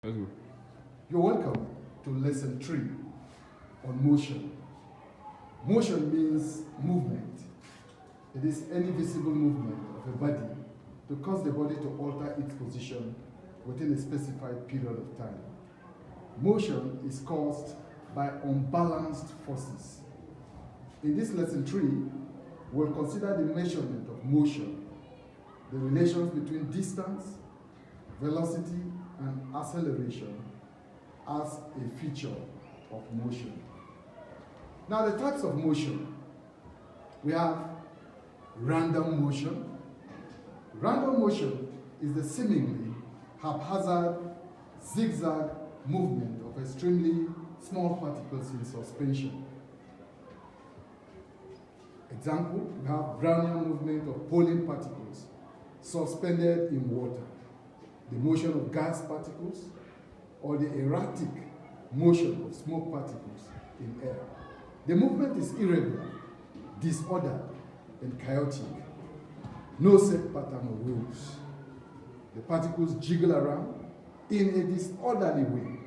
Let's go. You're welcome to lesson 3 on motion. Motion means movement. It is any visible movement of a body to cause the body to alter its position within a specified period of time. Motion is caused by unbalanced forces. In this lesson 3, we'll consider the measurement of motion, the relations between distance, velocity, and acceleration as a feature of motion. Now, the types of motion. We have random motion. Random motion is the seemingly haphazard, zigzag movement of extremely small particles in suspension. Example, we have Brownian movement of Pauling particles suspended in water, the motion of gas particles, or the erratic motion of smoke particles in air. The movement is irregular, disordered, and chaotic. No set pattern or rules. The particles jiggle around in a disorderly way.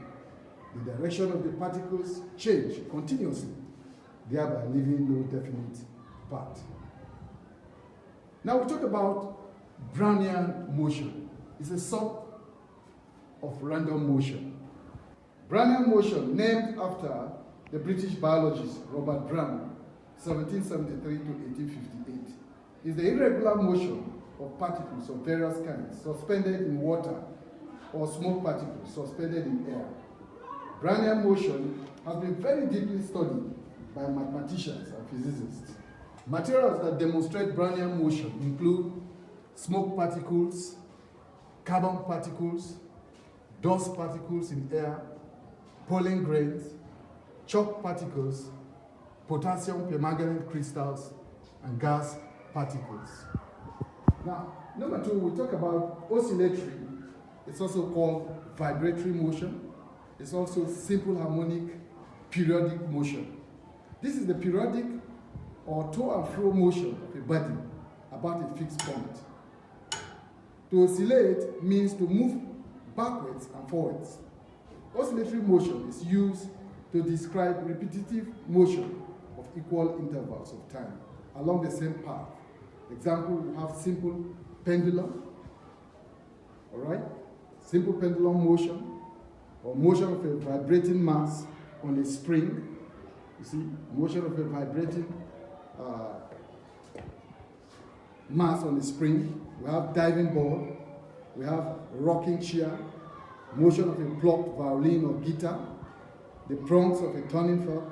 The direction of the particles change continuously, thereby leaving no definite path. Now we talk about Brownian motion. It's a sort of random motion. Brownian motion, named after the British biologist Robert Brown, 1773 to 1858, is the irregular motion of particles of various kinds suspended in water or smoke particles suspended in air. Brownian motion has been very deeply studied by mathematicians and physicists. Materials that demonstrate Brownian motion include smoke particles, carbon particles, dust particles in air, pollen grains, chalk particles, potassium permanganate crystals, and gas particles. Now, number 2, we talk about oscillatory. It's also called vibratory motion. It's also simple harmonic periodic motion. This is the periodic or to and fro motion of a body about a fixed point. To oscillate means to move backwards and forwards. Oscillatory motion is used to describe repetitive motion of equal intervals of time along the same path. Example, we have simple pendulum, all right? Simple pendulum motion, or motion of a vibrating mass on a spring. You see, motion of a vibrating mass on a spring. We have diving board. We have rocking chair, motion of a plucked violin or guitar, the prongs of a turning fork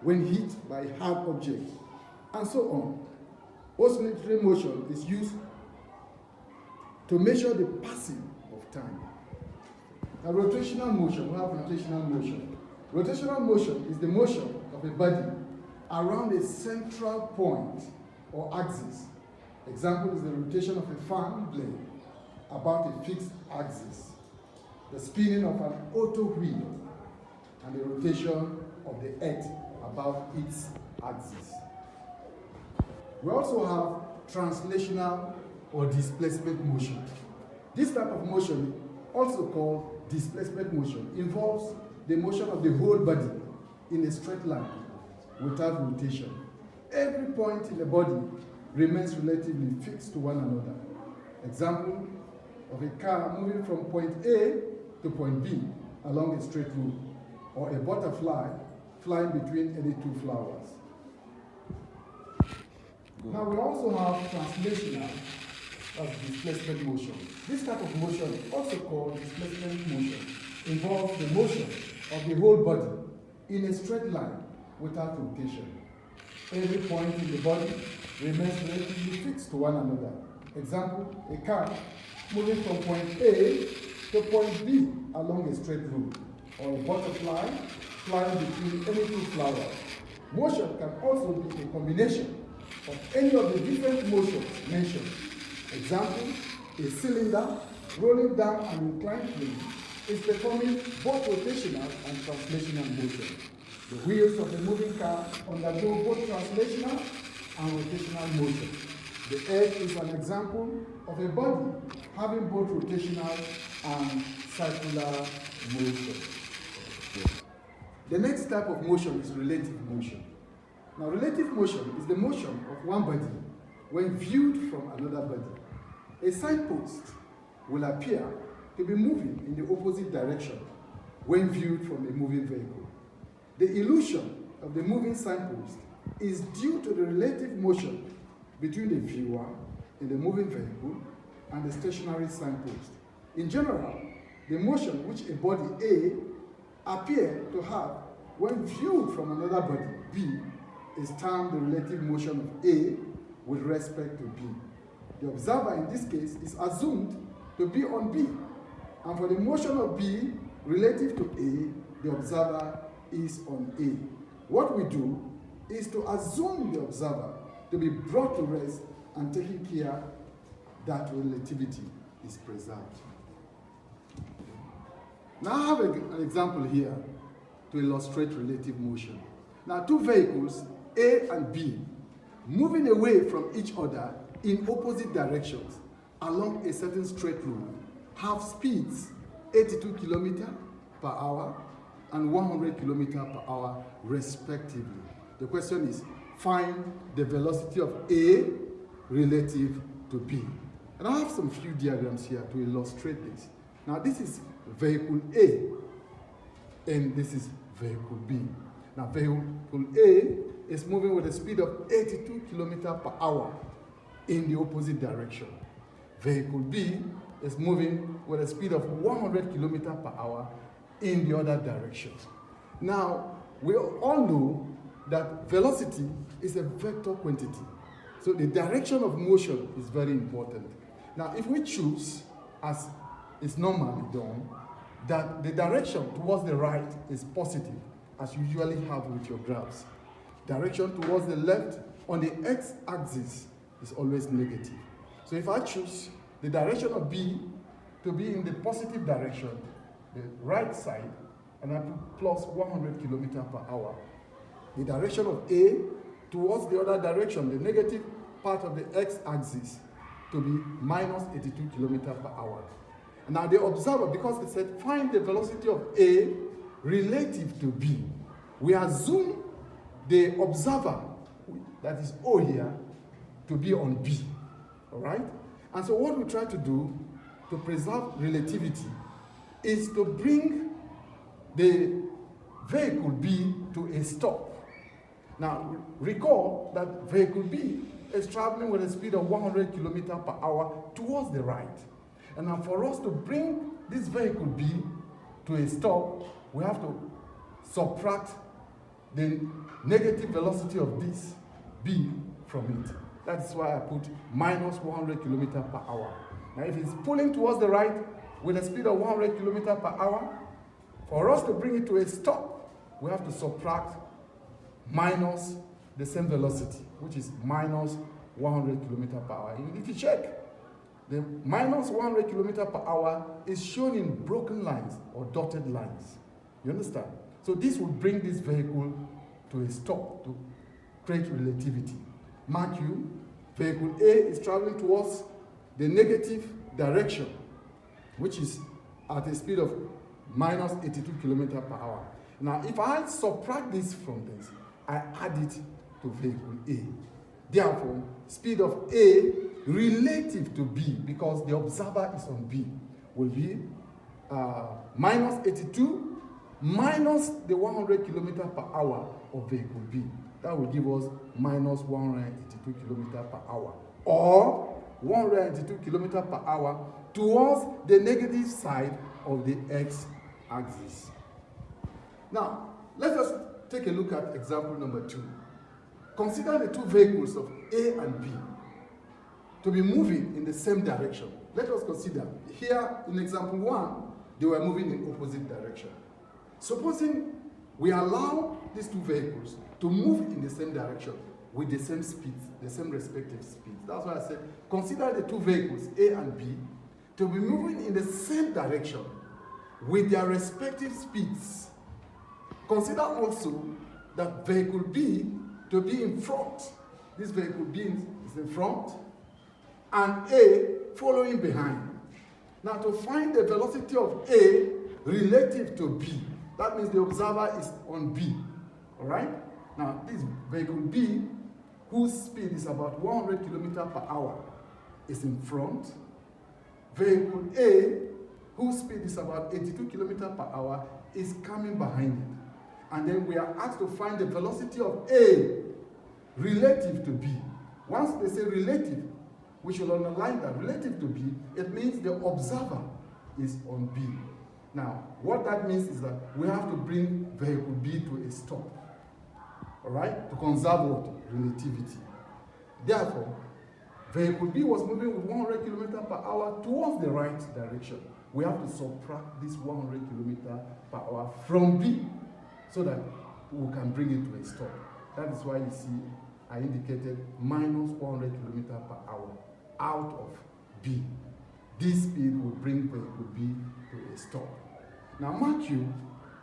when hit by a hard object, and so on. Oscillatory motion is used to measure the passing of time. Now, rotational motion, we have rotational motion. Rotational motion is the motion of a body around a central point or axis. Example is the rotation of a fan blade about a fixed axis, the spinning of an auto wheel, and the rotation of the earth about its axis. We also have translational or displacement motion. This type of motion, also called displacement motion, involves the motion of the whole body in a straight line without rotation. Every point in the body remains relatively fixed to one another. Example of a car moving from point A to point B along a straight route, or a butterfly flying between any two flowers. Now we also have translational as displacement motion. This type of motion, also called displacement motion, involves the motion of the whole body in a straight line without rotation. Every point in the body remains relatively fixed to one another. Example, a car moving from point A to point B along a straight route, or a butterfly flying between any two flowers. Motion can also be a combination of any of the different motions mentioned. Example, a cylinder rolling down an inclined plane is performing both rotational and translational motion. The wheels of the moving car undergo both translational and rotational motion. The earth is an example of a body having both rotational and circular motion. The next type of motion is relative motion. Now, relative motion is the motion of one body when viewed from another body. A signpost will appear to be moving in the opposite direction when viewed from a moving vehicle. The illusion of the moving signpost is due to the relative motion between the viewer in the moving vehicle and the stationary signpost. In general, the motion which a body A appears to have when viewed from another body B is termed the relative motion of A with respect to B. The observer in this case is assumed to be on B, and for the motion of B relative to A, the observer is on A. What we do is to assume the observer to be brought to rest and taking care that relativity is preserved. Now I have an example here to illustrate relative motion. Now two vehicles, A and B, moving away from each other in opposite directions along a certain straight road, have speeds 82 km per hour and 100 km per hour respectively. The question is, find the velocity of A relative to B. And I have some few diagrams here to illustrate this. Now this is vehicle A, and this is vehicle B. Now vehicle A is moving with a speed of 82 km per hour in the opposite direction. Vehicle B is moving with a speed of 100 km per hour in the other direction. Now, we all know that velocity is a vector quantity. So the direction of motion is very important. Now, if we choose, as is normally done, that the direction towards the right is positive, as you usually have with your graphs. Direction towards the left on the x-axis is always negative. So if I choose the direction of B to be in the positive direction, the right side, and I put plus 100 km per hour, the direction of A towards the other direction, the negative part of the x-axis, to be minus 82 km per hour. And now the observer, because they said find the velocity of A relative to B, we assume the observer, that is O here, to be on B, all right? And so what we try to do to preserve relativity is to bring the vehicle B to a stop. Now, recall that vehicle B is traveling with a speed of 100 km per hour towards the right. And now for us to bring this vehicle B to a stop, we have to subtract the negative velocity of this B from it. That's why I put minus 100 km per hour. Now if it's pulling towards the right with a speed of 100 km per hour, for us to bring it to a stop, we have to subtract minus the same velocity, which is minus 100 km per hour. And if you check, the minus 100 km per hour is shown in broken lines or dotted lines. You understand? So this will bring this vehicle to a stop to create relativity. Mark you, vehicle A is traveling towards the negative direction, which is at a speed of minus 82 km per hour. Now, if I subtract this from this, I add it to vehicle A. Therefore, speed of A relative to B, because the observer is on B, will be minus 82 minus the 100 km per hour of vehicle B. That will give us minus 182 km per hour, or 182 km per hour towards the negative side of the x-axis. Now, let us take a look at example number 2. Consider the two vehicles of A and B to be moving in the same direction. Let us consider, here in example 1, they were moving in opposite direction. Supposing we allow these two vehicles to move in the same direction with the same speeds, the same respective speeds. That's why I said, consider the two vehicles, A and B, to be moving in the same direction with their respective speeds. Consider also that vehicle B to be in front. This vehicle B is in front, and A following behind. Now, to find the velocity of A relative to B, that means the observer is on B, all right? Now, this vehicle B, whose speed is about 100 kilometers per hour, is in front. Vehicle A, whose speed is about 82 kilometers per hour, is coming behind it. And then we are asked to find the velocity of A relative to B. Once they say relative, we should underline that relative to B, it means the observer is on B. Now, what that means is that we have to bring vehicle B to a stop, all right, to conserve what? Relativity. Therefore, vehicle B was moving with 100 kilometers per hour towards the right direction. We have to subtract this 100 kilometers per hour from B so that we can bring it to a stop. That is why you see I indicated minus 100 kilometers per hour out of B. This speed will bring vehicle B to a stop. Now mark you,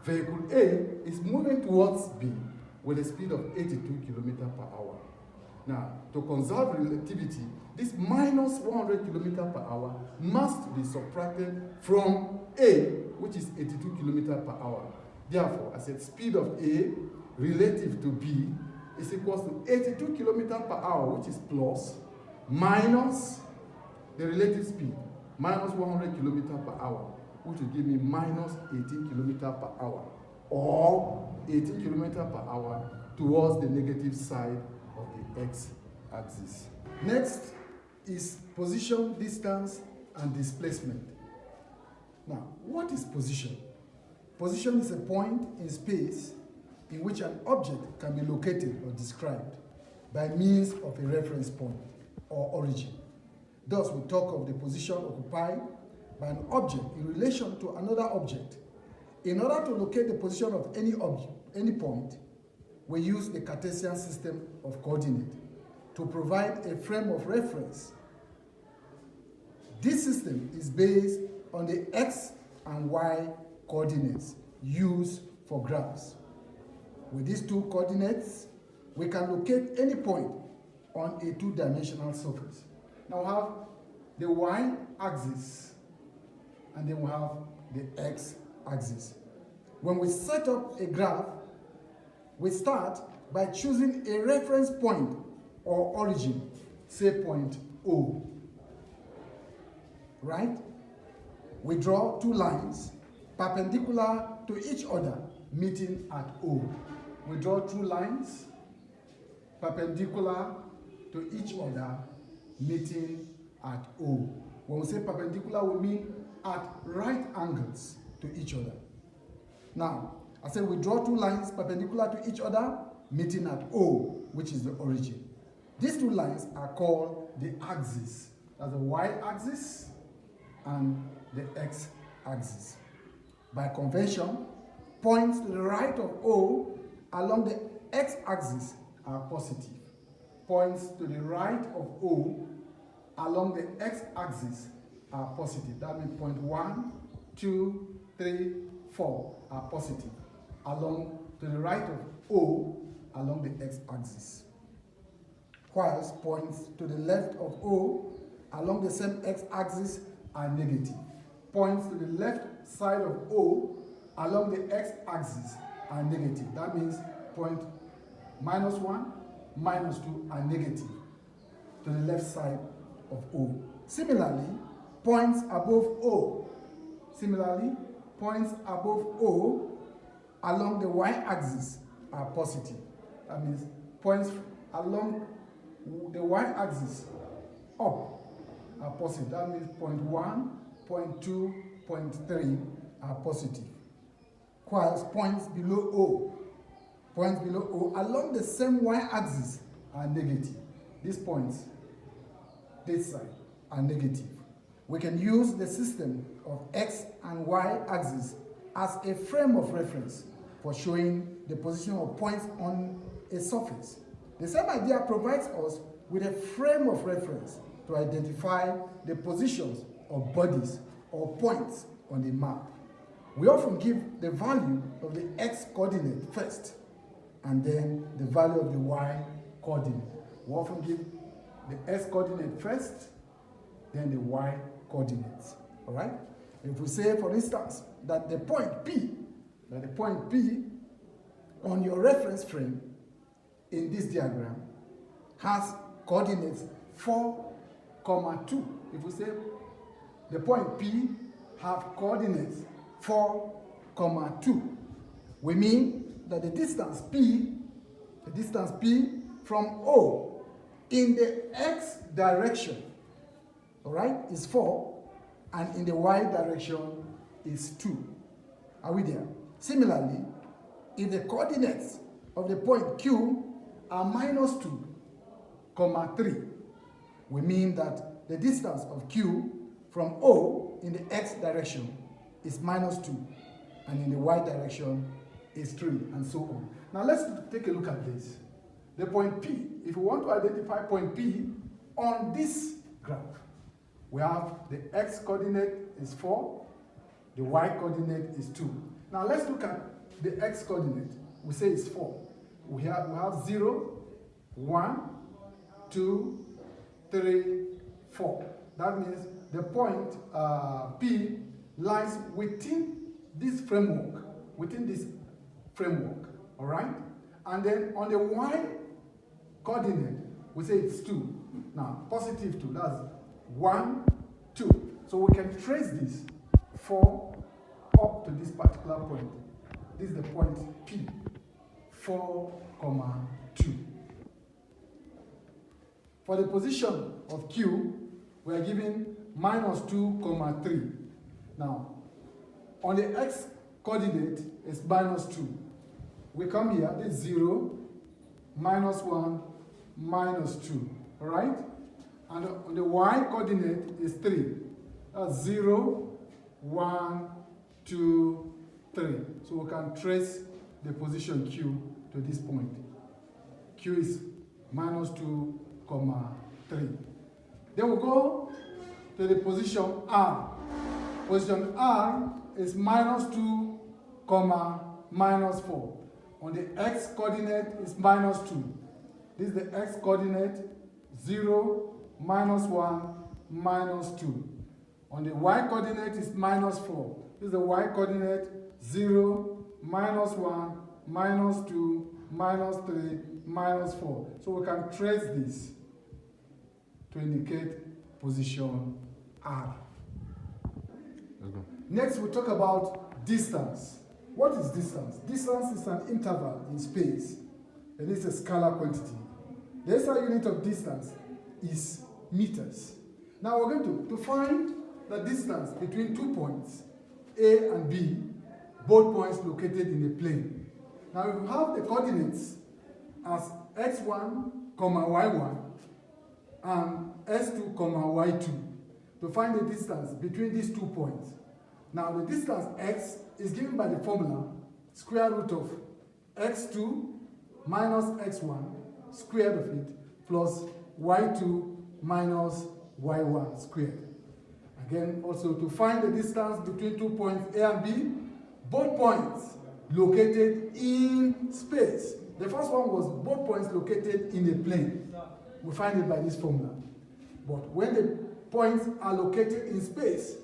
vehicle A is moving towards B with a speed of 82 kilometers per hour. Now, to conserve relativity, this minus 100 kilometers per hour must be subtracted from A, which is 82 kilometers per hour. Therefore, I said speed of A relative to B is equal to 82 kilometers per hour, which is plus, minus the relative speed, minus 100 kilometers per hour, which will give me minus 18 kilometers per hour, or 18 kilometers per hour towards the negative side of the x-axis. Next is position, distance, and displacement. Now, what is position? Position is a point in space in which an object can be located or described by means of a reference point or origin. Thus, we talk of the position occupied by an object in relation to another object. In order to locate the position of any object, any point, we use the Cartesian system of coordinate to provide a frame of reference. This system is based on the x and y coordinates used for graphs. With these two coordinates, we can locate any point on a two-dimensional surface. Now we have the y-axis, and then we have the x-axis. When we set up a graph, we start by choosing a reference point or origin, say point O, right? We draw two lines perpendicular to each other, meeting at O. We draw two lines perpendicular to each other, meeting at O. When we say perpendicular, we mean at right angles to each other. Now, I said we draw two lines perpendicular to each other, meeting at O, which is the origin. These two lines are called the axis. That's the y-axis and the x-axis. By convention, points to the right of O along the x-axis are positive. Points to the right of O along the x-axis are positive. That means point 1, 2, 3, 4 are positive along to the right of O along the x-axis. Whilst points to the left of O along the same x-axis are negative. Points to the left side of O along the x-axis are negative. That means point minus 1, minus 2 are negative to the left side of O. Similarly, points above O. Points above O along the y-axis are positive. That means points along the y-axis up are positive. That means point 1, point 2, point 3 are positive. Whilst points below O along the same y-axis are negative. These points, this side, are negative. We can use the system of x and y axis as a frame of reference for showing the position of points on a surface. The same idea provides us with a frame of reference to identify the positions of bodies or points on the map. We often give the value of the x coordinate first, and then the value of the y coordinate. We often give the x coordinate first, then the y coordinates. All right? If we say, for instance, that the point P on your reference frame in this diagram has coordinates 4, 2. If we say the point P have coordinates 4, 2, we mean that the distance P from O in the x direction, all right, is 4, and in the y direction is 2. Are we there? Similarly, if the coordinates of the point Q are -2, 3, we mean that the distance of Q from O in the x direction is -2, and in the y direction is 3, and so on. Now let's take a look at this. The point P, if we want to identify point P on this graph, we have the x coordinate is 4, the y coordinate is 2. Now let's look at the x coordinate. We say it's 4. We have 0, 1, 2, 3, 4. That means the point P lies within this framework, all right? And then on the y coordinate, we say it's 2. Now, positive 2, that's 1, 2. So we can trace this 4 up to this particular point. This is the point P, 4, 2. For the position of Q, we are given -2, 3. Now, on the x coordinate is -2. We come here, this 0, -1, -2, all right? And on the y coordinate is 3. That's 0, 1, 2, 3. So we can trace the position Q to this point. Q is -2, 3. Then we go to the position R. Position R is -2, -4. On the x coordinate is -2. This is the x coordinate, 0, -1, -2. On the y coordinate is -4. This is the y coordinate, 0, -1, -2, -3, -4. So we can trace this to indicate position R. Okay. Next, we talk about distance. What is distance? Distance is an interval in space, and it's a scalar quantity. The SI unit of distance is meters. Now we're going to find the distance between 2 points, A and B, both points located in a plane. Now if we have the coordinates as x1, y1, and s2, y2, to find the distance between these 2 points. Now the distance x is given by the formula square root of x2 minus x1 squared of it plus y2 minus y1 squared. Again, also to find the distance between 2 points A and B, both points located in space. The first one was both points located in a plane. We find it by this formula. But when the points are located in space,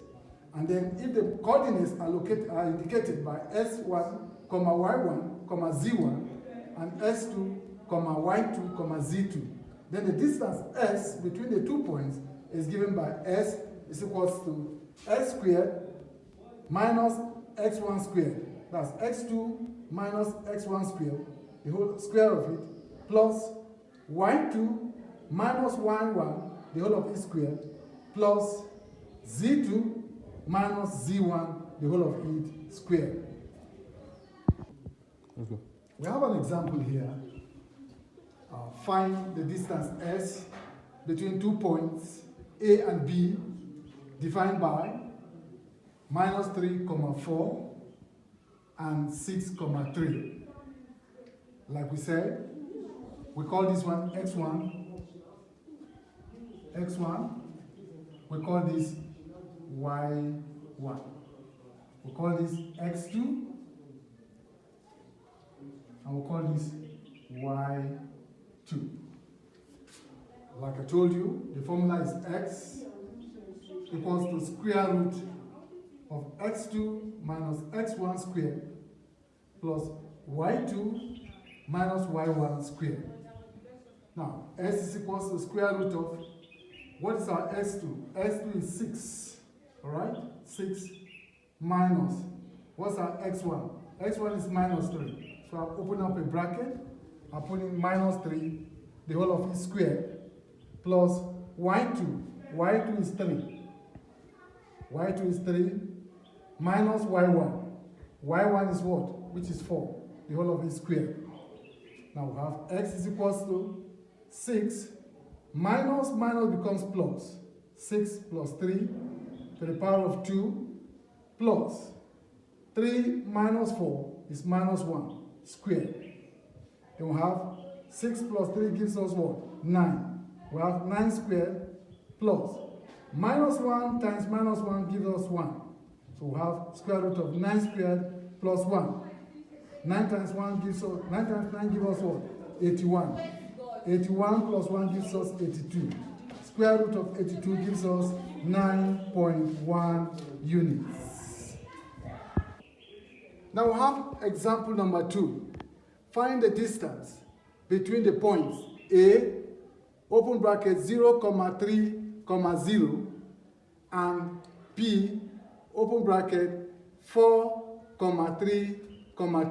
and then if the coordinates are indicated by s1, y1, z1, and s2, y2, z2, then the distance s between the 2 points is given by s is equals to x squared minus x1 squared. That's x2 minus x1 squared, the whole square of it, plus y2 minus y1, the whole of it squared, plus z2 minus z1, the whole of it squared. Okay. We have an example here. Find the distance s between 2 points A and B, defined by -3, 4 and 6, 3. Like we said, we call this one x1, we call this y1. We call this x2, and we call this y2. Like I told you, the formula is x equals to square root x2 minus x1 squared plus y2 minus y1 squared. Now, s is equals to the square root of, what is our s2? S2 is 6, all right? 6 minus, what's our x1? X1 is minus 3. So I'll open up a bracket, I'll put in minus 3, the whole of it squared, plus y2. Y2 is 3. Y2 is 3 minus y1. Y1 is what? Which is 4. The whole of it squared. Now we have x is equals to 6 minus becomes plus. 6 plus 3 to the power of 2 plus 3 minus 4 is minus 1 squared. Then we have 6 plus 3 gives us what? 9. We have 9 squared plus minus 1 times minus 1 gives us 1. So we have square root of 9 squared plus 1. 9 times 1 gives us, 9 times 9 gives us what? 81. 81 plus 1 gives us 82. Square root of 82 gives us 9.1 units. Now we have example number 2. Find the distance between the points A, open bracket 0, 3, 0, and B, open bracket 4, 3,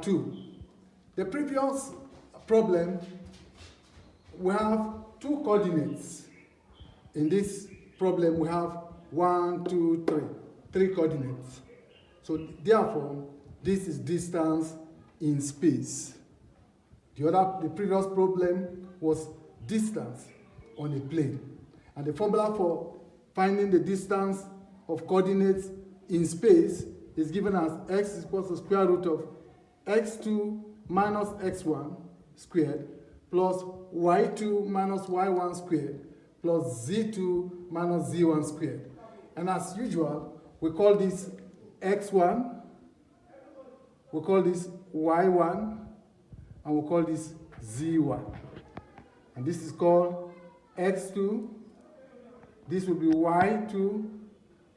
2. The previous problem, we have 2 coordinates. In this problem, we have 1, 2, 3. 3 coordinates. So therefore, this is distance in space. The previous problem was distance on a plane. And the formula for finding the distance of coordinates in space is given as x is equal to the square root of x2 minus x1 squared plus y2 minus y1 squared plus z2 minus z1 squared. And as usual, we call this x1, we call this y1, and we call this z1. And this is called x2, this will be y2,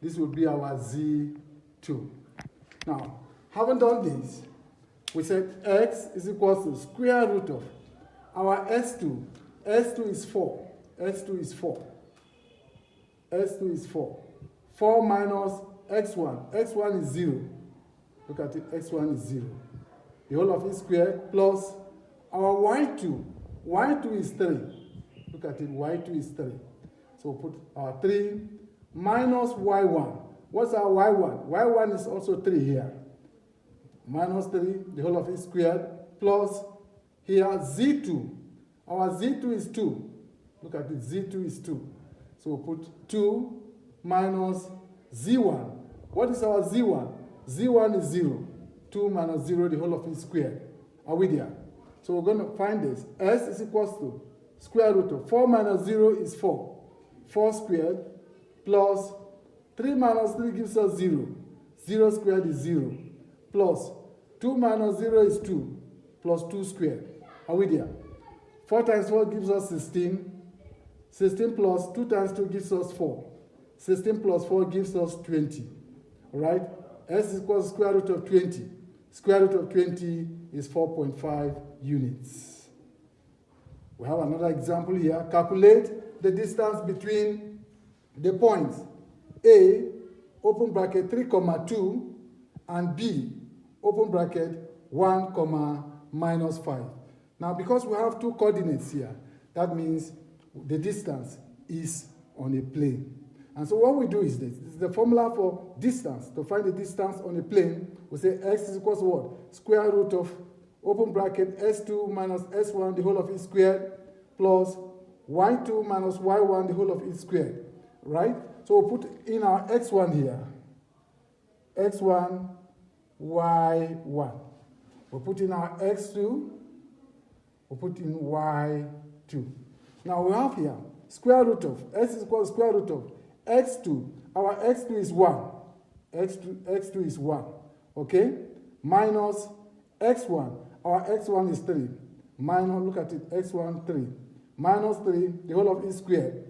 this will be our z2. Now, having done this, we said x is equal to square root of our s2. S2 is 4. S2 is 4. S2 is 4. 4 minus x1. X1 is 0. Look at it. X1 is 0. The whole of it squared plus our y2. Y2 is 3. Look at it. Y2 is 3. So we'll put our 3 minus y1. What's our y1? Y1 is also 3 here. Minus 3, the whole of it squared, plus here z2. Our z2 is 2. Look at it, z2 is 2. So we'll put 2 minus z1. What is our z1? Z1 is 0. 2 minus 0, the whole of it squared. Are we there? So we're going to find this. S is equals to square root of 4 minus 0 is 4. 4 squared plus 3 minus 3 gives us 0. 0 squared is 0. Plus 2 minus 0 is 2. Plus 2 squared. Are we there? 4 times 4 gives us 16. 16 plus 2 times 2 gives us 4. 16 plus 4 gives us 20. All right? S is equal to square root of 20. Square root of 20 is 4.5 units. We have another example here. Calculate the distance between the points A, open bracket 3, 2, and B, open bracket 1, minus 5. Now, because we have 2 coordinates here, that means the distance is on a plane. And so what we do is this. This is the formula for distance. To find the distance on a plane, we say x is equal to what? Square root of, open bracket, s2 minus s1, the whole of it squared, plus y2 minus y1, the whole of it squared. Right? So we'll put in our x1 here. x1, y1. We'll put in our x2. We'll put in y2. Now we have here square root of, s is equal to square root of x2. Our x2 is 1. x2 is 1. Okay? Minus x1. Our x1 is 3. Minus, look at it, x1, 3. Minus 3, the whole of it squared.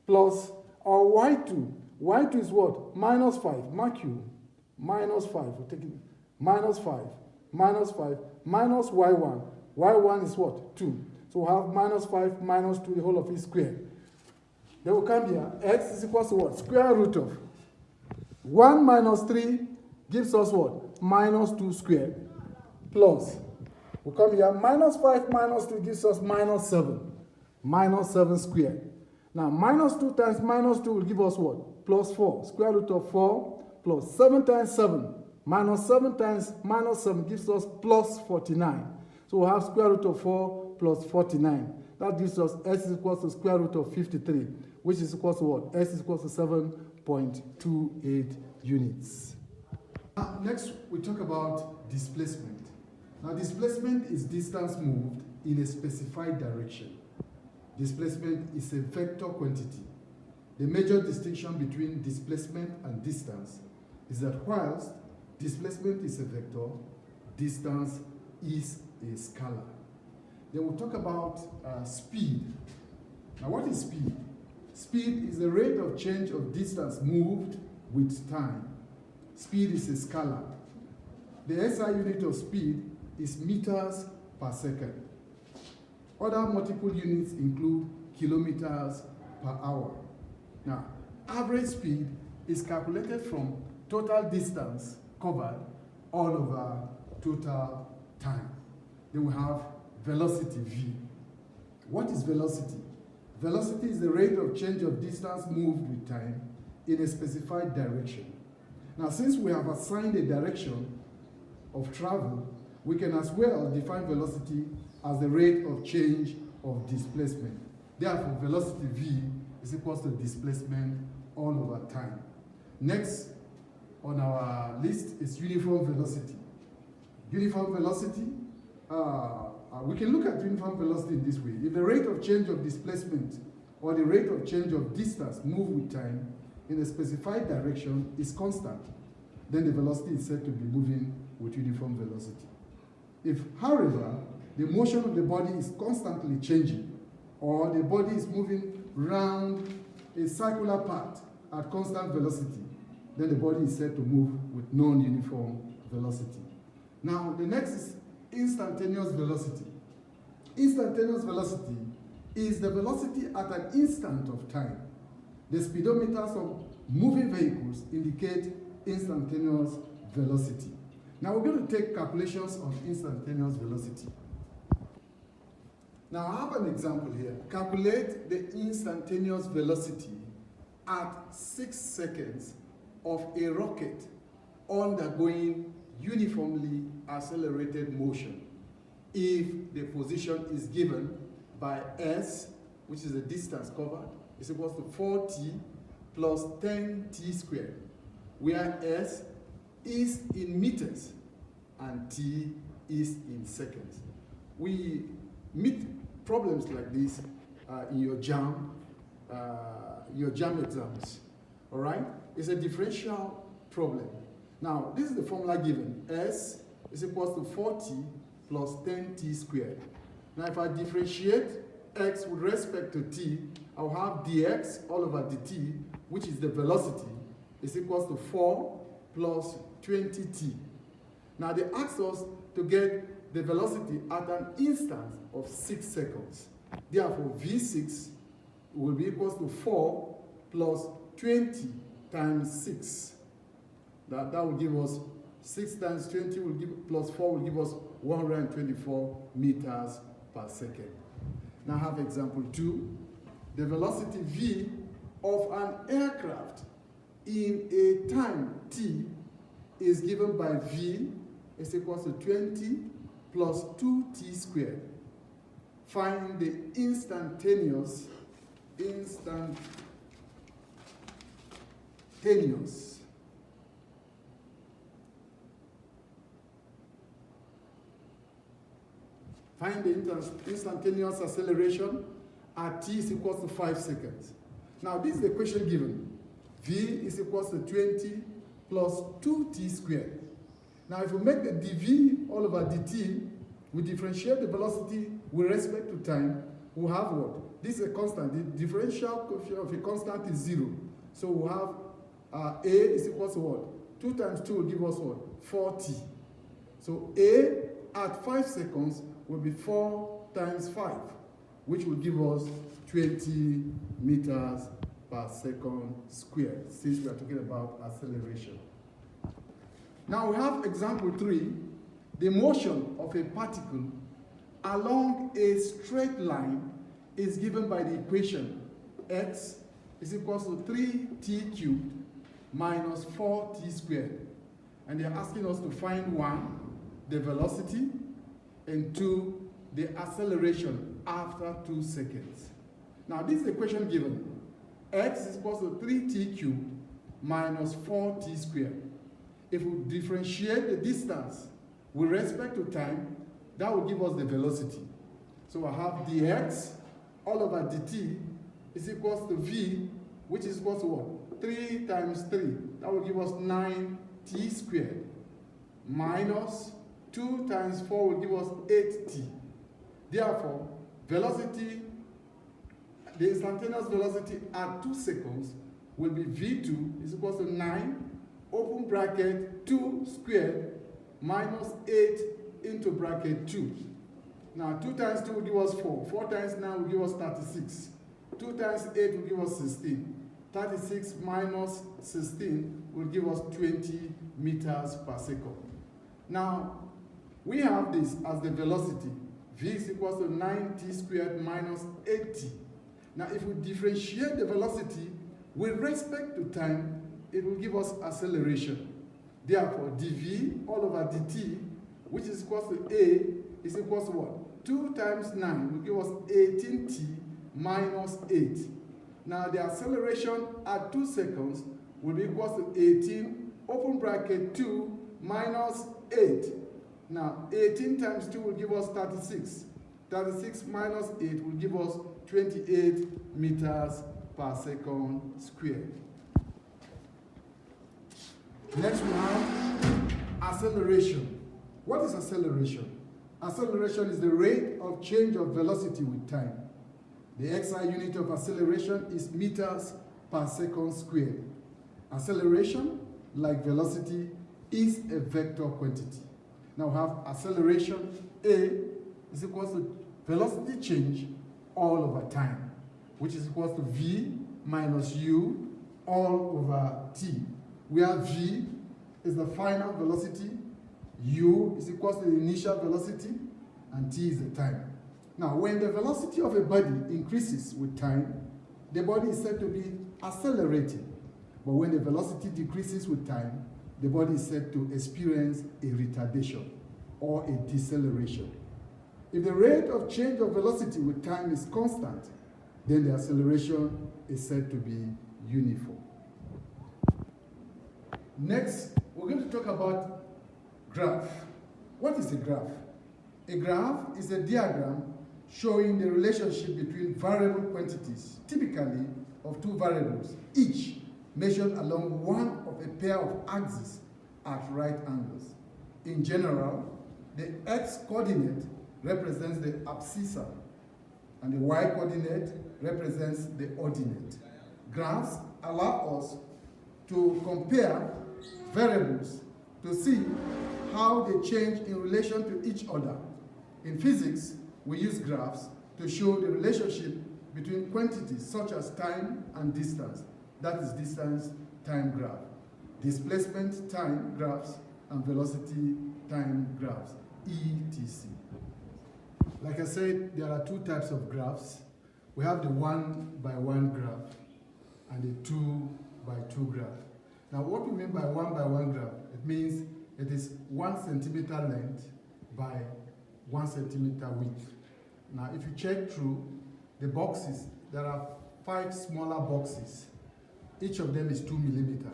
Plus our y2. y2 is what? Minus 5. Mark you. minus 5, we're taking minus 5, minus 5, minus y1. y1 is what? 2. So we'll have minus 5 minus 2, the whole of it squared. Then we'll come here, x is equal to what? Square root of 1 minus 3 gives us what? Minus 2 squared plus. We'll come here, minus 5 minus 2 gives us minus 7. Minus 7 squared. Now, minus 2 times minus 2 will give us what? Plus 4. Square root of 4 plus 7 times 7. Minus 7 times minus 7 gives us plus 49. So we'll have square root of 4 plus 49. That gives us s is equal to square root of 53, which is equal to what? S is equal to 7.28 units. Next, we talk about displacement. Now, displacement is distance moved in a specified direction. Displacement is a vector quantity. The major distinction between displacement and distance is that whilst displacement is a vector, distance is a scalar. Then we'll talk about speed. Now, what is speed? Speed is the rate of change of distance moved with time. Speed is a scalar. The SI unit of speed is meters per second. Other multiple units include kilometers per hour. Now, average speed is calculated from total distance covered all over total time. Then we have velocity, V. What is velocity? Velocity is the rate of change of distance moved with time in a specified direction. Now, since we have assigned a direction of travel, we can as well define velocity as the rate of change of displacement. Therefore, velocity V is equal to displacement all over time. Next on our list is uniform velocity. Uniform velocity, we can look at uniform velocity in this way. If the rate of change of displacement or the rate of change of distance moved with time in a specified direction is constant, then the velocity is said to be moving with uniform velocity. If, however, the motion of the body is constantly changing, or the body is moving round a circular path at constant velocity, then the body is said to move with non-uniform velocity. Now, the next is instantaneous velocity. Instantaneous velocity is the velocity at an instant of time. The speedometers of moving vehicles indicate instantaneous velocity. Now we're going to take calculations of instantaneous velocity. Now I have an example here. Calculate the instantaneous velocity at 6 seconds of a rocket undergoing uniformly accelerated motion if the position is given by s, which is the distance covered, is equal to 4t plus 10t squared, where s is in meters and t is in seconds. We meet problems like this in your JAM exams, all right? It's a differential problem. Now, this is the formula given. S is equal to 4t plus 10t squared. Now, if I differentiate x with respect to t, I'll have dx all over dt, which is the velocity, is equal to 4 plus 20t. Now, they asked us to get the velocity at an instant of 6 seconds. Therefore, V6 will be equal to 4 plus 20 times 6. That will give us 6 times 20 will give plus 4 will give us 124 meters per second. Now I have example 2. The velocity V of an aircraft in a time t is given by V is equal to 20 plus 2t squared. Find the instantaneous Find the instantaneous acceleration at t is equal to 5 seconds. Now, this is the question given. V is equal to 20 plus 2t squared. Now, if we make the dv all over dt, we differentiate the velocity with respect to time, we'll have what? This is a constant. The differential coefficient of a constant is 0. So we'll have a is equal to what? 2 times 2 will give us what? 4t. So A at 5 seconds will be 4 times 5, which will give us 20 meters per second squared, since we are talking about acceleration. Now we have example 3, the motion of a particle along a straight line is given by the equation x is equal to 3t cubed minus 4t squared. And they're asking us to find 1, the velocity, and 2, the acceleration after 2 seconds. Now this is the equation given. X is equal to 3t cubed minus 4t squared. If we differentiate the distance with respect to time, that will give us the velocity. So I have dx all over dt is equal to v, which is equal to what? 3 times 3. That will give us 9t squared minus 2 times 4 will give us 8t. Therefore, velocity, the instantaneous velocity at 2 seconds will be v2 is equal to 9, open bracket, 2 squared minus 8 into bracket 2. Now 2 times 2 will give us 4. 4 times 9 will give us 36. 2 times 8 will give us 16. 36 minus 16 will give us 20 meters per second. Now, we have this as the velocity. V is equal to 9t squared minus 8t. Now, if we differentiate the velocity with respect to time, it will give us acceleration. Therefore, dv all over dt, which is equal to a, is equal to what? 2 times 9 will give us 18t minus 8. Now, the acceleration at 2 seconds will be equal to 18, open bracket 2, minus 8. Now, 18 times 2 will give us 36. 36 minus 8 will give us 28 meters per second squared. Next we have acceleration. What is acceleration? Acceleration is the rate of change of velocity with time. The SI unit of acceleration is meters per second squared. Acceleration, like velocity, is a vector quantity. Now we have acceleration A is equal to velocity change all over time, which is equal to V minus U all over T. Where V is the final velocity, U is equal to the initial velocity, and T is the time. Now, when the velocity of a body increases with time, the body is said to be accelerating. But when the velocity decreases with time, the body is said to experience a retardation or a deceleration. If the rate of change of velocity with time is constant, then the acceleration is said to be uniform. Next, we're going to talk about graph. What is a graph? A graph is a diagram showing the relationship between variable quantities, typically of 2 variables, each measured along one of a pair of axes at right angles. In general, the x-coordinate represents the abscissa, and the y-coordinate represents the ordinate. Graphs allow us to compare variables to see how they change in relation to each other. In physics, we use graphs to show the relationship between quantities such as time and distance. That is distance time graph. Displacement time graphs and velocity time graphs, ETC. Like I said, there are 2 types of graphs. We have the 1-by-1 graph and the 2-by-2 graph. Now, what we mean by 1-by-1 graph, it means it is 1 centimeter length by 1 centimeter width. Now, if you check through the boxes, there are 5 smaller boxes. Each of them is 2 millimeter.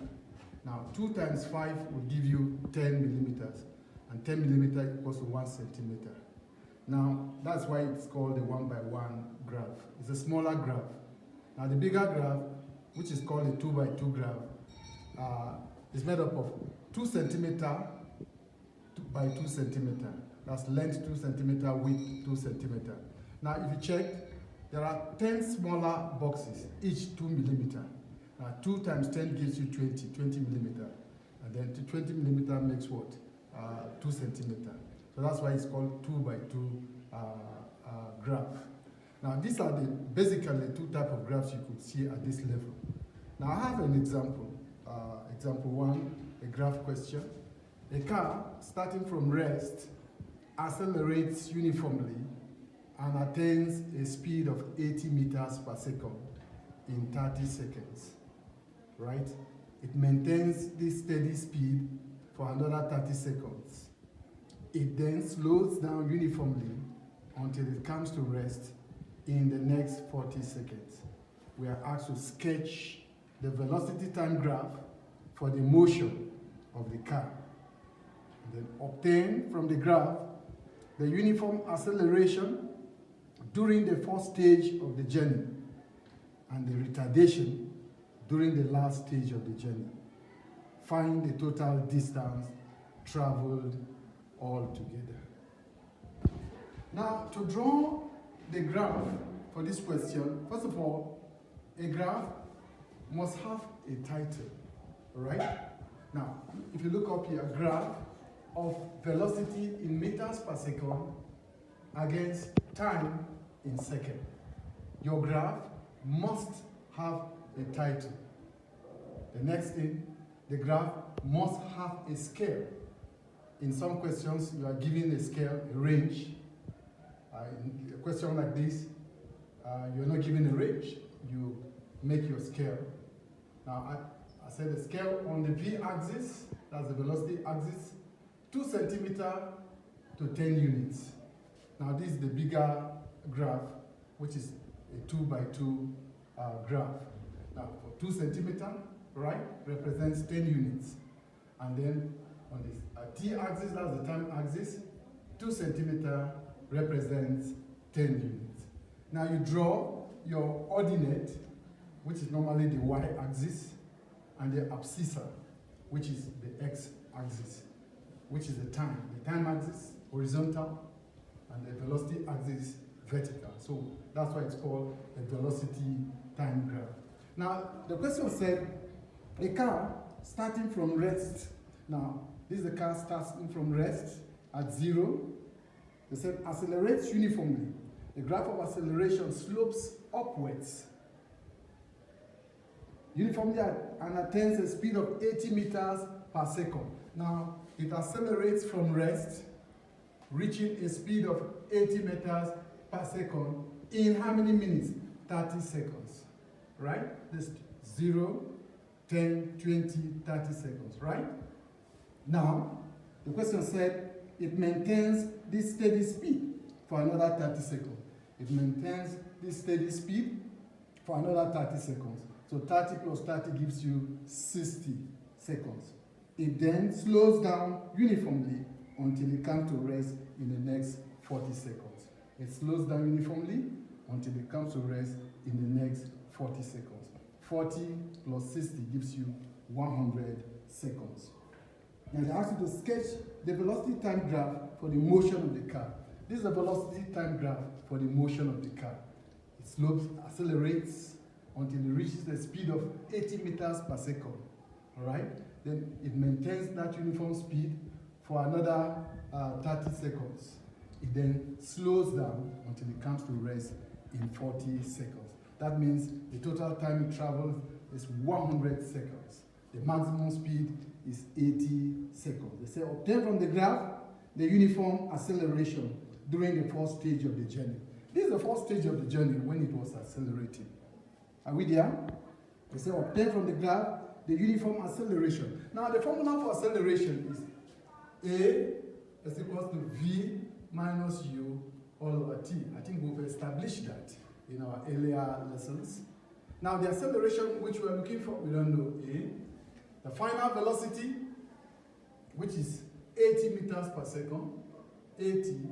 Now, 2 times 5 will give you 10 millimeters, and 10 millimeter equals to 1 centimeter. Now, that's why it's called the 1-by-1 graph. It's a smaller graph. Now, the bigger graph, which is called a 2-by-2 graph, is made up of 2 centimeter by 2 centimeter. That's length 2 centimeter, width 2 centimeter. Now, if you check, there are 10 smaller boxes, each 2 millimeter. 2 times 10 gives you 20 millimeter. And then 20 millimeter makes what? 2 centimeter. So that's why it's called 2 by 2 graph. Now these are basically two types of graphs you could see at this level. Now I have an example. Example 1, a graph question. A car starting from rest accelerates uniformly and attains a speed of 80 meters per second in 30 seconds, right? It maintains this steady speed for another 30 seconds. It then slows down uniformly until it comes to rest in the next 40 seconds. We are asked to sketch the velocity time graph for the motion of the car. And then obtain from the graph the uniform acceleration during the first stage of the journey and the retardation during the last stage of the journey. Find the total distance traveled altogether. Now, to draw the graph for this question, first of all, a graph must have a title, right? Now, if you look up here, graph of velocity in meters per second against time in second. Your graph must have a title. The next thing, the graph must have a scale. In some questions, you are given a scale, a range. In a question like this, you're not given a range. You make your scale. Now, I said the scale on the v-axis, that's the velocity axis, 2 centimeter to 10 units. Now, this is the bigger graph, which is a 2 by 2 graph. Now, for 2 centimeter, right, represents 10 units. And then on this t-axis, that's the time axis, 2 centimeter represents 10 units. Now you draw your ordinate, which is normally the y-axis, and the abscissa, which is the x-axis, which is the time. The time axis, horizontal, and the velocity axis, vertical. So that's why it's called a velocity time graph. Now, the question said, a car starting from rest. Now, this is the car starting from rest at 0. They said accelerates uniformly. The graph of acceleration slopes upwards uniformly and attains a speed of 80 meters per second. Now, it accelerates from rest, reaching a speed of 80 meters per second in how many minutes? 30 seconds, right? This 0, 10, 20, 30 seconds, right? Now, the question said it maintains this steady speed for another 30 seconds. It maintains this steady speed for another 30 seconds. So 30 plus 30 gives you 60 seconds. It then slows down uniformly until it comes to rest in the next 40 seconds. It slows down uniformly until it comes to rest in the next 40 seconds. 40 plus 60 gives you 100 seconds. Now they ask you to sketch the velocity time graph for the motion of the car. This is the velocity time graph for the motion of the car. It slopes, accelerates until it reaches the speed of 80 meters per second. All right? Then it maintains that uniform speed for another 30 seconds. It then slows down until it comes to rest in 40 seconds. That means the total time it travels is 100 seconds. The maximum speed is 80 seconds. They say obtain from the graph the uniform acceleration during the first stage of the journey. This is the first stage of the journey when it was accelerating. Are we there? They say obtain from the graph the uniform acceleration. Now the formula for acceleration is A is equal to V minus U all over T. I think we've established that in our earlier lessons. Now the acceleration which we're looking for, we don't know A. The final velocity, which is 80 meters per second, 80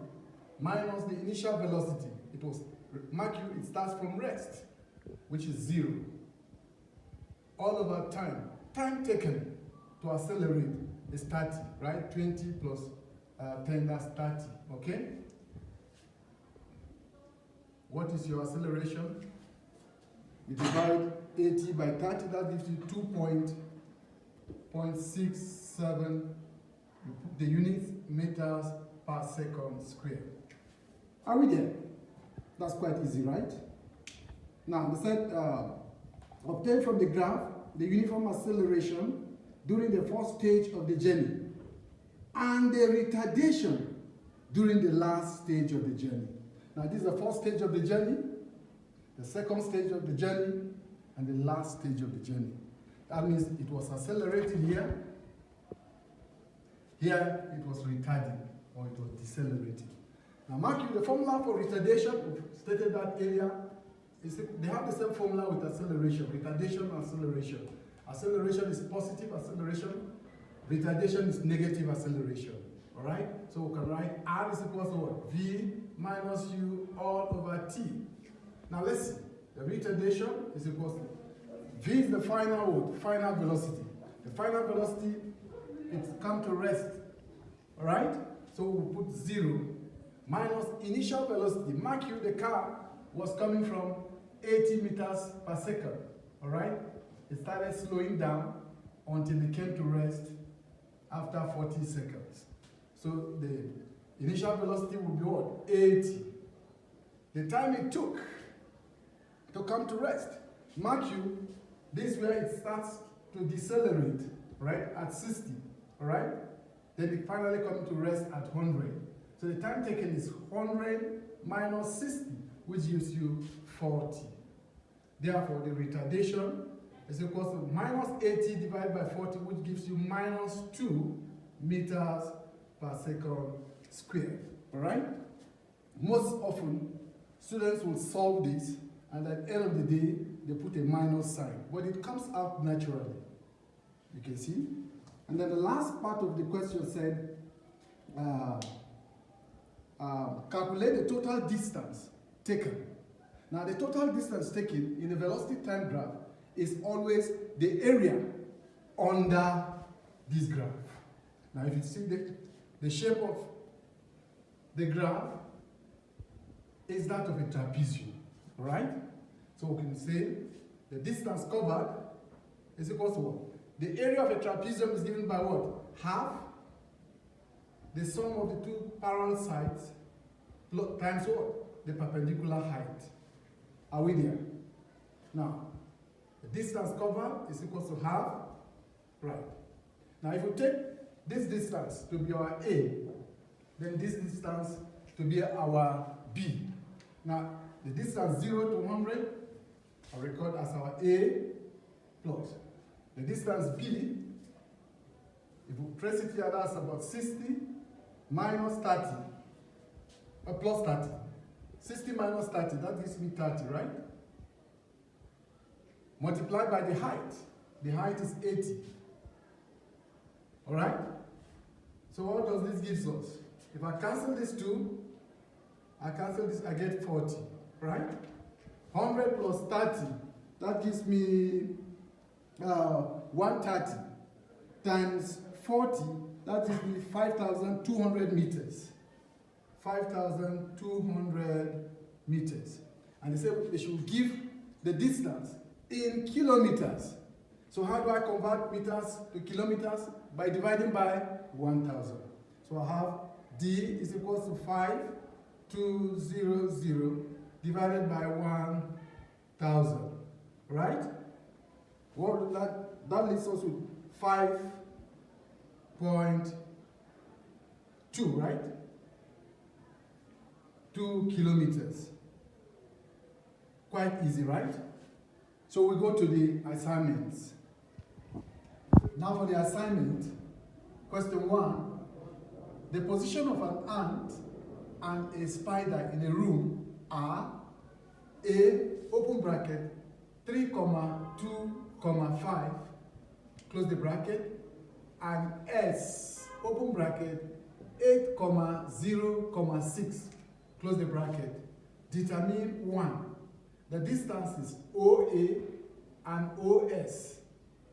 minus the initial velocity. It was, mark you, it starts from rest, which is 0. All over time. Time taken to accelerate is 30, right? 20 plus 10, that's 30, okay? What is your acceleration? You divide 80 by 30, that gives you 2.6 7, you put the units, meters per second squared. Are we there? That's quite easy, right? Now, they said, obtain from the graph the uniform acceleration during the first stage of the journey and the retardation during the last stage of the journey. Now, this is the first stage of the journey, the second stage of the journey, and the last stage of the journey. That means it was accelerating here. Here, it was retarding, or it was decelerating. Now, mark you the formula for retardation. We've stated that earlier. They have the same formula with acceleration, retardation and acceleration. Acceleration is positive acceleration. Retardation is negative acceleration. All right? So we can write R is equal to what? V minus U all over T. Now let's see. The retardation is equal to V is the final velocity. The final velocity, it's come to rest. All right? So we'll put 0 minus initial velocity. Mark you, the car was coming from 80 meters per second. All right? It started slowing down until it came to rest after 40 seconds. So the initial velocity will be what? 80. The time it took to come to rest. Mark you, this is where it starts to decelerate, right? At 60, all right? Then it finally comes to rest at 100. So the time taken is 100 minus 60, which gives you 40. Therefore, the retardation is equal to minus 80 divided by 40, which gives you minus 2 meters per second squared. All right? Most often, students will solve this, and at the end of the day, they put a minus sign. But it comes out naturally. You can see. And then the last part of the question said, calculate the total distance taken. Now, the total distance taken in a velocity time graph is always the area under this graph. Now, if you see the shape of the graph is that of a trapezium, all right? So we can say the distance covered is equal to what? The area of a trapezium is given by what? Half the sum of the two parallel sides times what? The perpendicular height. Are we there? Now, the distance covered is equal to half, right? Now, if we take this distance to be our A, then this distance to be our B. Now, the distance 0 to 100, I'll record as our A plus. The distance B, if we trace it here, that's about 60 minus 30, plus 30. 60 minus 30, that gives me 30, right? Multiplied by the height. The height is 80. All right? So what does this give us? If I cancel these two, I cancel this, I get 40, right? 100 plus 30, that gives me 130 times 40, that gives me 5,200 meters. 5,200 meters. And they say they should give the distance in kilometers. So how do I convert meters to kilometers? By dividing by 1,000. So I have D is equal to 5,200 divided by 1,000. Right? What that leaves us with 5.2, right? 2 kilometers. Quite easy, right? So we go to the assignments. Now for the assignment, question 1. The position of an ant and a spider in a room are A, open bracket, 3, 2, 5, close the bracket, and S, open bracket, 8, 0, 6, close the bracket. Determine 1. The distance is OA and OS.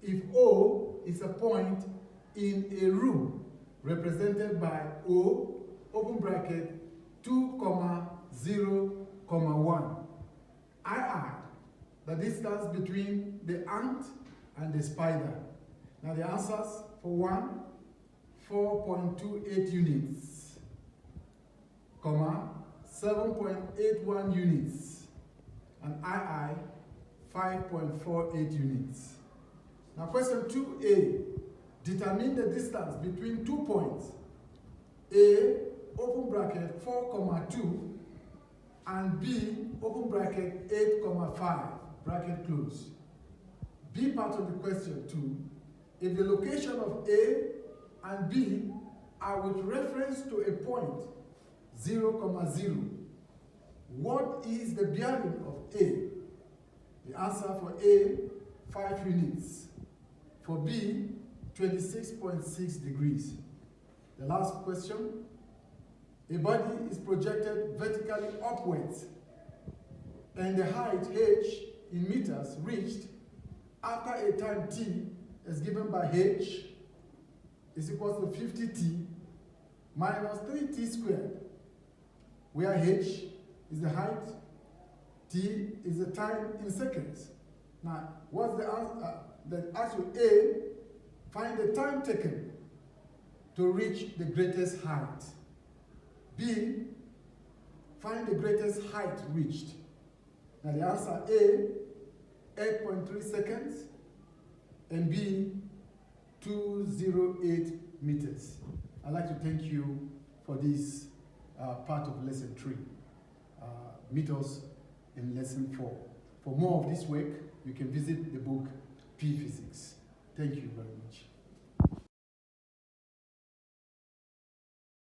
If O is a point in a room represented by O, open bracket, 2, 0, 1. I add the distance between the ant and the spider. Now the answers for 1 4.28 units, comma, 7.81 units, and II, 5.48 units. Now question 2A, determine the distance between 2 points, A, open bracket, 4,2, and B, open bracket, 8,5, bracket close. B part of the question 2, if the location of A and B are with reference to a point 0, 0, what is the bearing of A? The answer for A, 5 units. For B, 26.6 degrees. The last question, a body is projected vertically upwards and the height h in meters reached after a time t is given by h is equal to 50t minus 3t squared, where h is the height, t is the time in seconds. Now, what's the answer? The answer A, find the time taken to reach the greatest height. B, find the greatest height reached. Now the answer A, 8.3 seconds, and B, 208 meters. I'd like to thank you for this part of lesson 3. Meet us in lesson 4. For more of this work, you can visit the book P Physics. Thank you very much.